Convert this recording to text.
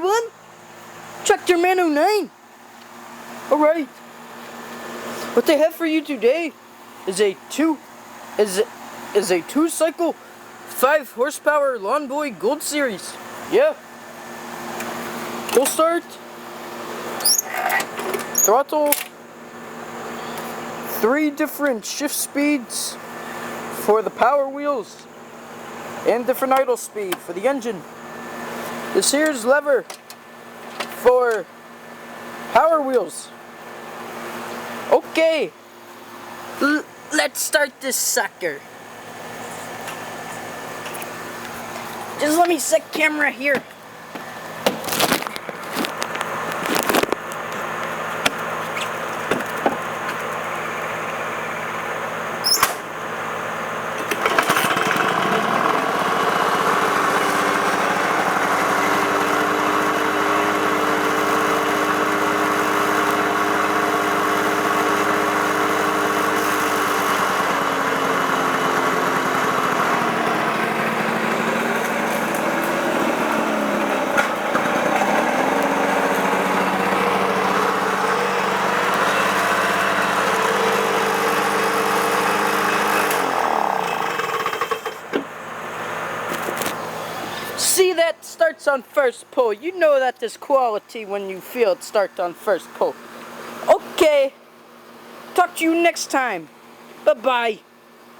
everyone. TractorMan09. Alright. What they have for you today is a two-cycle 5 horsepower Lawn Boy Gold Series. Yeah. Full start. Throttle. 3 different shift speeds for the power wheels. And different idle speed for the engine. This here's lever for power wheels. Okay, let's start this sucker. Just let me set camera here. See, that starts on first pull. You know that there's quality when you feel it start on first pull. Okay, talk to you next time. Bye-bye.